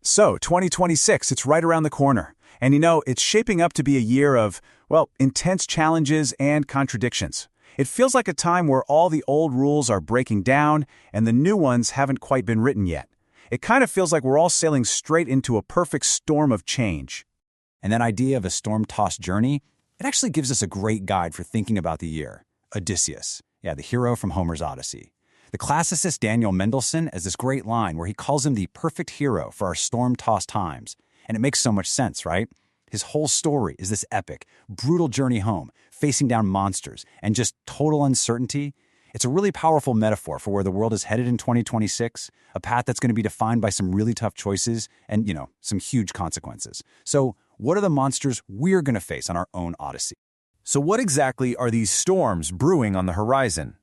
So, 2026, it's right around the corner. And it's shaping up to be a year of, well, intense challenges and contradictions. It feels like a time where all the old rules are breaking down and the new ones haven't quite been written yet. It kind of feels like we're all sailing straight into a perfect storm of change. And that idea of a storm-tossed journey, it actually gives us a great guide for thinking about the year. Odysseus, the hero from Homer's Odyssey. The classicist Daniel Mendelssohn has this great line where he calls him the perfect hero for our storm-tossed times. And it makes so much sense, right? His whole story is this epic, brutal journey home, facing down monsters, and just total uncertainty. It's a really powerful metaphor for where the world is headed in 2026, a path that's going to be defined by some really tough choices and, some huge consequences. So, what are the monsters we're going to face on our own Odyssey? So what exactly are these storms brewing on the horizon?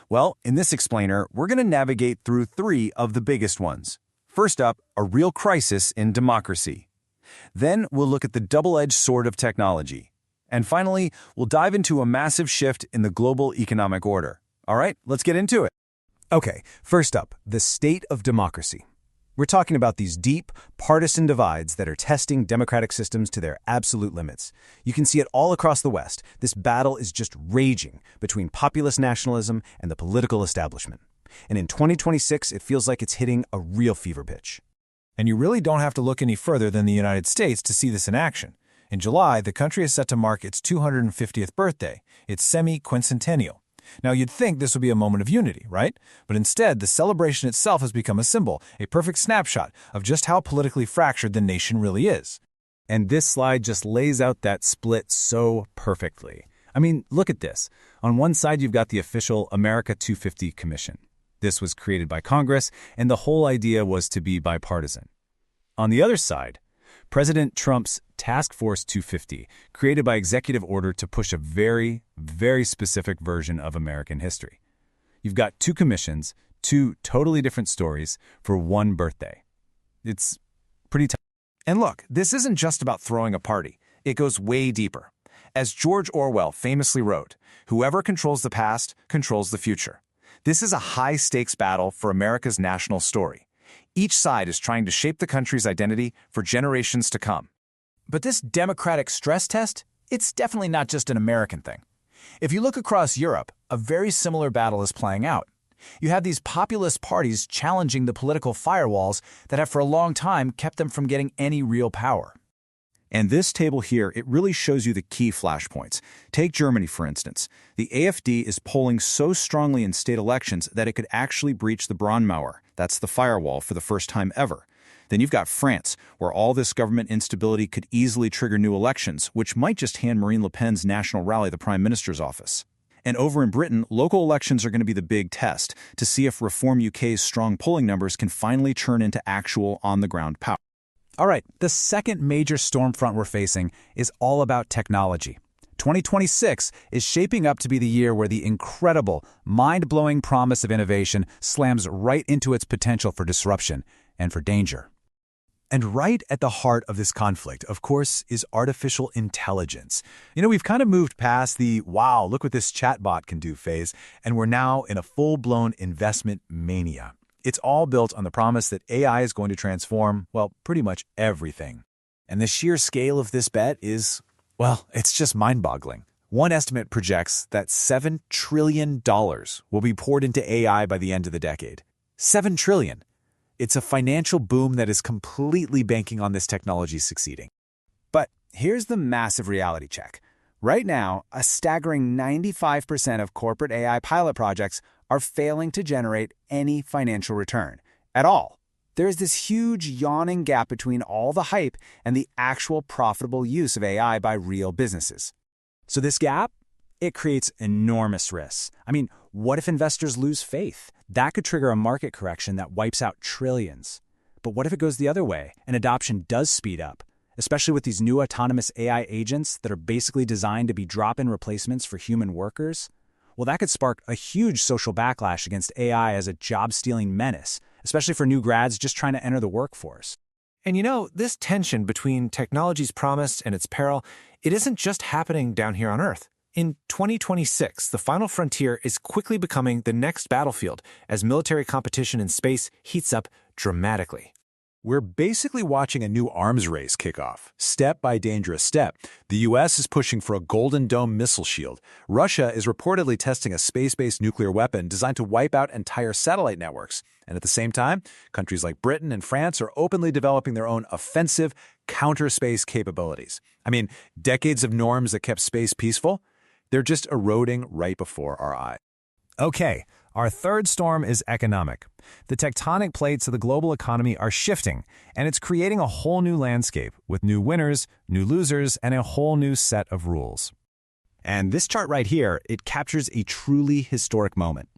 Well, in this explainer, we're going to navigate through three of the biggest ones. First up, a real crisis in democracy. Then we'll look at the double-edged sword of technology. And finally, we'll dive into a massive shift in the global economic order. All right, let's get into it. Okay, first up, the state of democracy. We're talking about these deep, partisan divides that are testing democratic systems to their absolute limits. You can see it all across the West. This battle is just raging between populist nationalism and the political establishment. And in 2026, it feels like it's hitting a real fever pitch. And you really don't have to look any further than the United States to see this in action. In July, the country is set to mark its 250th birthday, its semi-quincentennial. Now, you'd think this would be a moment of unity, right? But instead, the celebration itself has become a symbol, a perfect snapshot of just how politically fractured the nation really is. And this slide just lays out that split so perfectly. I mean, look at this. On one side, you've got the official America 250 Commission. This was created by Congress, and the whole idea was to be bipartisan. On the other side, President Trump's Task Force 250, created by executive order to push a very, very specific version of American history. You've got two commissions, two totally different stories for one birthday. It's pretty tough. And look, this isn't just about throwing a party. It goes way deeper. As George Orwell famously wrote, "Whoever controls the past controls the future." This is a high-stakes battle for America's national story. Each side is trying to shape the country's identity for generations to come. But this democratic stress test, it's definitely not just an American thing. If you look across Europe, a very similar battle is playing out. You have these populist parties challenging the political firewalls that have for a long time kept them from getting any real power. And this table here, it really shows you the key flashpoints. Take Germany, for instance. The AfD is polling so strongly in state elections that it could actually breach the Braunmauer. That's the firewall for the first time ever. Then you've got France, where all this government instability could easily trigger new elections, which might just hand Marine Le Pen's national rally the Prime Minister's office. And over in Britain, local elections are going to be the big test to see if Reform UK's strong polling numbers can finally turn into actual on-the-ground power. All right, the second major storm front we're facing is all about technology. 2026 is shaping up to be the year where the incredible, mind-blowing promise of innovation slams right into its potential for disruption and for danger. And right at the heart of this conflict, of course, is artificial intelligence. We've kind of moved past the, wow, look what this chatbot can do phase, and we're now in a full-blown investment mania. It's all built on the promise that AI is going to transform, well, pretty much everything. And the sheer scale of this bet is, well, it's just mind-boggling. One estimate projects that $7 trillion will be poured into AI by the end of the decade. $7 trillion. It's a financial boom that is completely banking on this technology succeeding. But here's the massive reality check. Right now, a staggering 95% of corporate AI pilot projects are failing to generate any financial return at all. There's this huge yawning gap between all the hype and the actual profitable use of AI by real businesses. So this gap, it creates enormous risks. I mean, what if investors lose faith? That could trigger a market correction that wipes out trillions. But what if it goes the other way and adoption does speed up, especially with these new autonomous AI agents that are basically designed to be drop-in replacements for human workers? Well, that could spark a huge social backlash against AI as a job-stealing menace, especially for new grads just trying to enter the workforce. And this tension between technology's promise and its peril, it isn't just happening down here on Earth. In 2026, the final frontier is quickly becoming the next battlefield as military competition in space heats up dramatically. We're basically watching a new arms race kick off, step by dangerous step. The U.S. is pushing for a Golden Dome missile shield. Russia is reportedly testing a space-based nuclear weapon designed to wipe out entire satellite networks. And at the same time, countries like Britain and France are openly developing their own offensive counter-space capabilities. I mean, decades of norms that kept space peaceful, they're just eroding right before our eyes. Okay, our third storm is economic. The tectonic plates of the global economy are shifting, and it's creating a whole new landscape with new winners, new losers, and a whole new set of rules. And this chart right here, it captures a truly historic moment.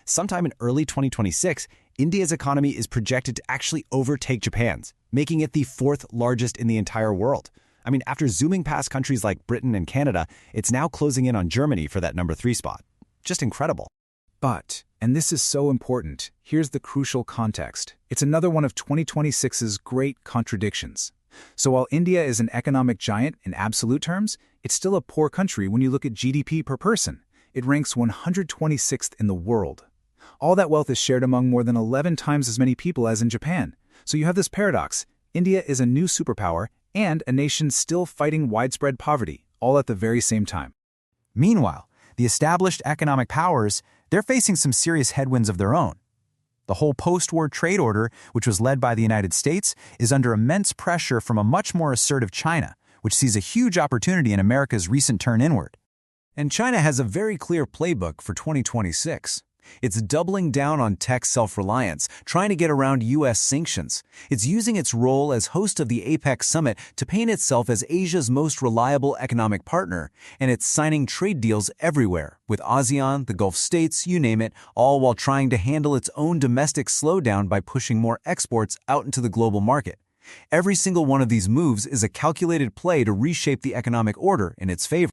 Sometime in early 2026, India's economy is projected to actually overtake Japan's, making it the fourth largest in the entire world. I mean, after zooming past countries like Britain and Canada, it's now closing in on Germany for that number 3 spot. Just incredible. But, and this is so important, here's the crucial context. It's another one of 2026's great contradictions. So while India is an economic giant in absolute terms, it's still a poor country when you look at GDP per person. It ranks 126th in the world. All that wealth is shared among more than 11 times as many people as in Japan. So you have this paradox. India is a new superpower and a nation still fighting widespread poverty, all at the very same time. Meanwhile, the established economic powers, they're facing some serious headwinds of their own. The whole post-war trade order, which was led by the United States, is under immense pressure from a much more assertive China, which sees a huge opportunity in America's recent turn inward. And China has a very clear playbook for 2026. It's doubling down on tech self-reliance, trying to get around U.S. sanctions. It's using its role as host of the APEC summit to paint itself as Asia's most reliable economic partner, and it's signing trade deals everywhere, with ASEAN, the Gulf states, you name it, all while trying to handle its own domestic slowdown by pushing more exports out into the global market. Every single one of these moves is a calculated play to reshape the economic order in its favor.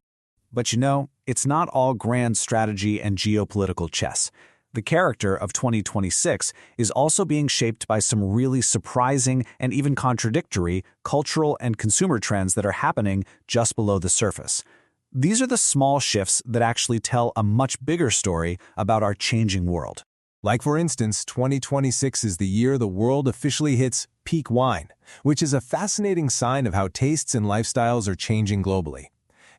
But you know, it's not all grand strategy and geopolitical chess. The character of 2026 is also being shaped by some really surprising and even contradictory cultural and consumer trends that are happening just below the surface. These are the small shifts that actually tell a much bigger story about our changing world. Like, for instance, 2026 is the year the world officially hits peak wine, which is a fascinating sign of how tastes and lifestyles are changing globally.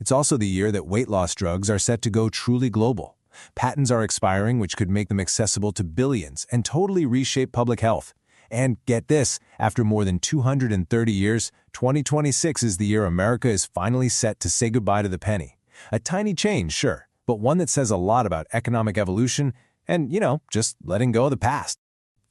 It's also the year that weight loss drugs are set to go truly global. Patents are expiring, which could make them accessible to billions and totally reshape public health. And get this, after more than 230 years, 2026 is the year America is finally set to say goodbye to the penny. A tiny change, sure, but one that says a lot about economic evolution and, just letting go of the past.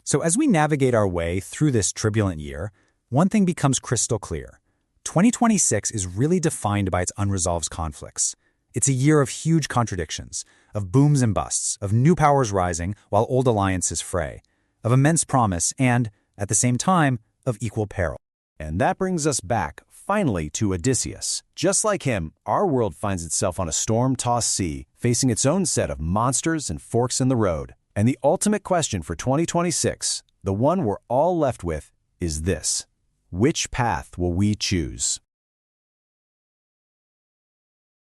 So as we navigate our way through this turbulent year, one thing becomes crystal clear. 2026 is really defined by its unresolved conflicts. It's a year of huge contradictions, of booms and busts, of new powers rising while old alliances fray, of immense promise and, at the same time, of equal peril. And that brings us back, finally, to Odysseus. Just like him, our world finds itself on a storm-tossed sea, facing its own set of monsters and forks in the road. And the ultimate question for 2026, the one we're all left with, is this: which path will we choose?